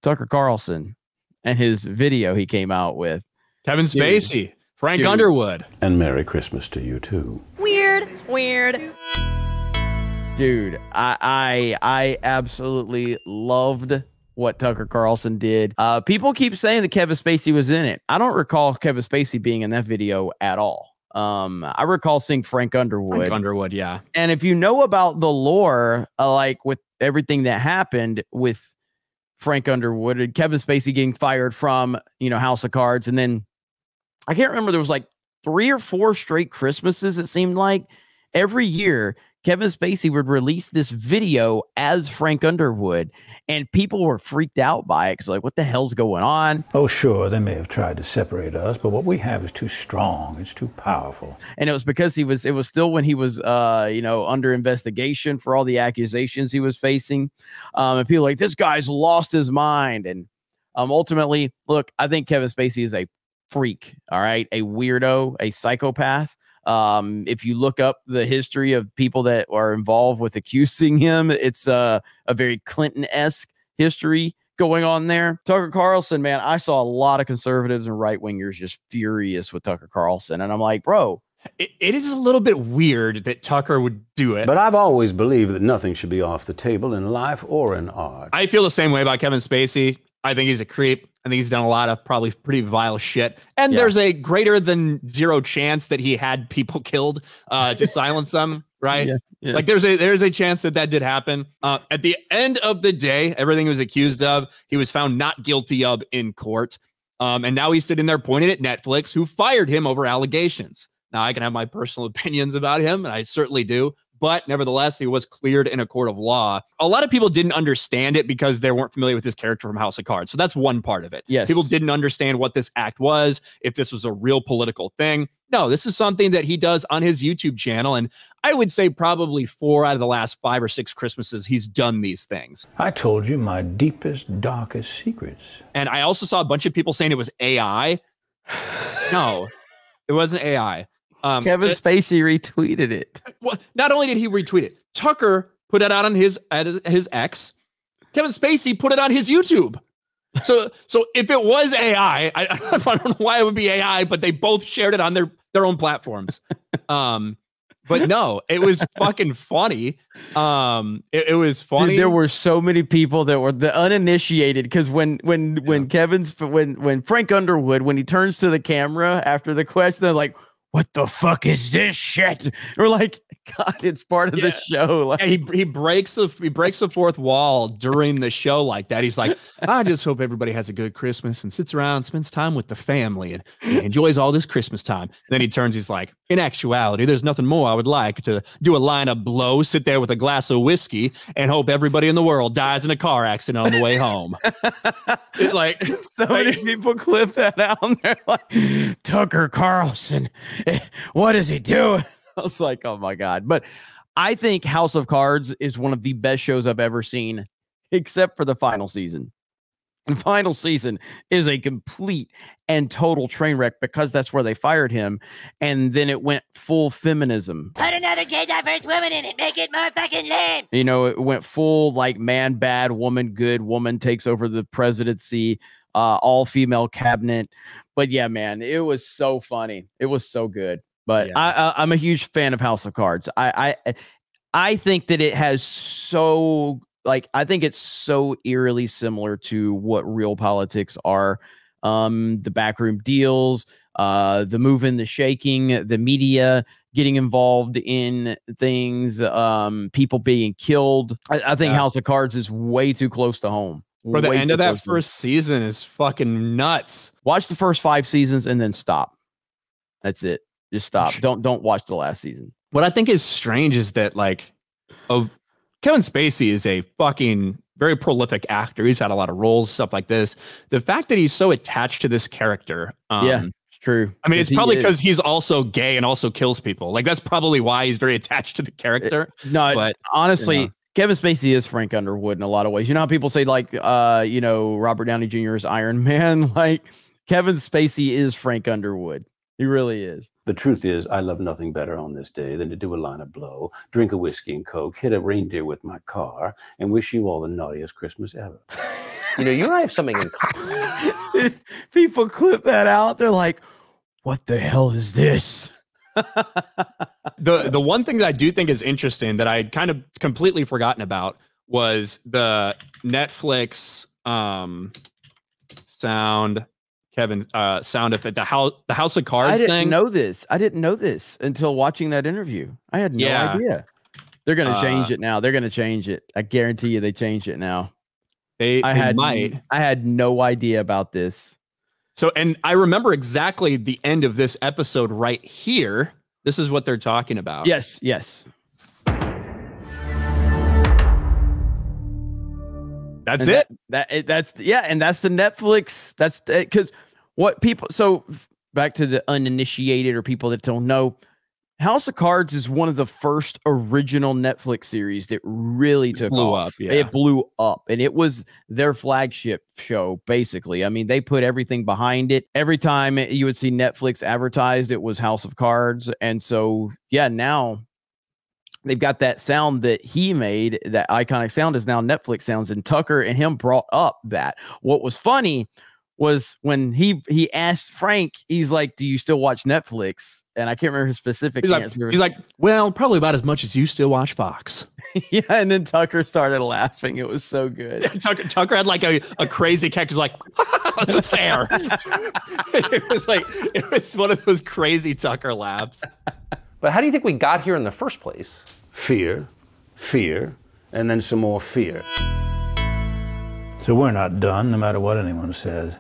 Tucker Carlson and his video he came out with. Kevin Spacey, Frank Underwood. And Merry Christmas to you, too. Weird. Dude, I absolutely loved what Tucker Carlson did. People keep saying that Kevin Spacey was in it. I don't recall Kevin Spacey being in that video at all. I recall seeing Frank Underwood. Frank Underwood, yeah. And if you know about the lore, like with everything that happened with Frank Underwood and Kevin Spacey getting fired from, House of Cards, and then I can't remember, there was like 3 or 4 straight Christmases, it seemed like. Every year, Kevin Spacey would release this video as Frank Underwood, and people were freaked out by it because, like, what the hell's going on? Oh, sure, they may have tried to separate us, but what we have is too strong. It's too powerful. And it was because it was still when he was, under investigation for all the accusations he was facing. And people were like, this guy's lost his mind. And ultimately, look, I think Kevin Spacey is a freak, all right? A weirdo, a psychopath. If you look up the history of people that are involved with accusing him, it's a very Clinton-esque history going on there. Tucker Carlson, man, I saw a lot of conservatives and right-wingers just furious with Tucker Carlson. And I'm like, bro. It is a little bit weird that Tucker would do it. But I've always believed that nothing should be off the table in life or in art. I feel the same way about Kevin Spacey. I think he's a creep. I think he's done a lot of probably pretty vile shit. And there's a greater than 0 chance that he had people killed to silence them, right? Yeah. Like there's a chance that did happen. At the end of the day, everything he was accused of, he was found not guilty of in court. And now he's sitting there pointing at Netflix, who fired him over allegations. Now, I can have my personal opinions about him, and I certainly do. But nevertheless, he was cleared in a court of law. A lot of people didn't understand it because they weren't familiar with his character from House of Cards. So that's one part of it. Yes. People didn't understand what this act was, if this was a real political thing. No, this is something that he does on his YouTube channel. And I would say probably 4 out of the last 5 or 6 Christmases, he's done these things. I told you my deepest, darkest secrets. And I also saw a bunch of people saying it was AI. No, it wasn't AI. Kevin Spacey retweeted it. Well, not only did he retweet it, Tucker put it out on his X. Kevin Spacey put it on his YouTube. So if it was AI, I don't know why it would be AI, but they both shared it on their own platforms. But no, it was fucking funny. It was funny. Dude, there were so many people that were the uninitiated, because when Frank Underwood, when he turns to the camera after the question, they're like, what the fuck is this shit? We're like, God, it's part of the show. Like, he breaks the fourth wall during the show like that. He's like, I just hope everybody has a good Christmas and sits around, spends time with the family, and enjoys all this Christmas time. And then he turns, he's like, in actuality, there's nothing more I would like to do a line of blow, sit there with a glass of whiskey, and hope everybody in the world dies in a car accident on the way home. Many people clip that out, and they're like, Tucker Carlson, what is he doing? I was like, oh my God. But I think House of Cards is one of the best shows I've ever seen, except for the final season. The final season is a complete and total train wreck because that's where they fired him. And then it went full feminism. Put another gay diverse woman in it. Make it more fucking lame. It went full like man bad, woman good, woman takes over the presidency, all female cabinet. But yeah, man, it was so funny. It was so good. But yeah. I'm a huge fan of House of Cards. I think that it has I think it's so eerily similar to what real politics are. The backroom deals, the moving, the shaking, the media getting involved in things, people being killed. I think House of Cards is way too close to home. For the end of that first season is fucking nuts. Watch the first 5 seasons and then stop. That's it. Just stop. Don't watch the last season. What I think is strange is that Kevin Spacey is a fucking very prolific actor. He's had a lot of roles, stuff like this. The fact that he's so attached to this character. It's true. I mean, it's probably because he's also gay and also kills people. Like, that's probably why he's very attached to the character. But honestly, Kevin Spacey is Frank Underwood in a lot of ways. You know how people say Robert Downey Jr. is Iron Man? Like, Kevin Spacey is Frank Underwood. He really is. The truth is, I love nothing better on this day than to do a line of blow, drink a whiskey and Coke, hit a reindeer with my car, and wish you all the naughtiest Christmas ever. You know, you and I have something in common. People clip that out. They're like, what the hell is this? The one thing that I do think is interesting that I had kind of completely forgotten about was the Netflix sound effect, the House of Cards thing. I didn't know this until watching that interview. I had no idea. They're gonna change it now. They're gonna change it. I guarantee you they change it now. I might. I had no idea about this. So, and I remember exactly the end of this episode right here. This is what they're talking about. Yes. That's it. That's the Netflix. That's because what people. So back to the uninitiated or people that don't know, House of Cards is one of the first original Netflix series that really took off. It blew up, and it was their flagship show, basically. I mean, they put everything behind it. Every time you would see Netflix advertised, it was House of Cards. And so, yeah, now they've got that sound that he made. That iconic sound is now Netflix sounds, and Tucker and him brought up that. What was funny was when he asked Frank, he's like, do you still watch Netflix? And I can't remember his specific answer. He's like, well, probably about as much as you still watch Fox. Yeah, and then Tucker started laughing. It was so good. Tucker had like a crazy cat. He was like, fair. it was one of those crazy Tucker laughs. But how do you think we got here in the first place? Fear, and then some more fear. So we're not done, no matter what anyone says.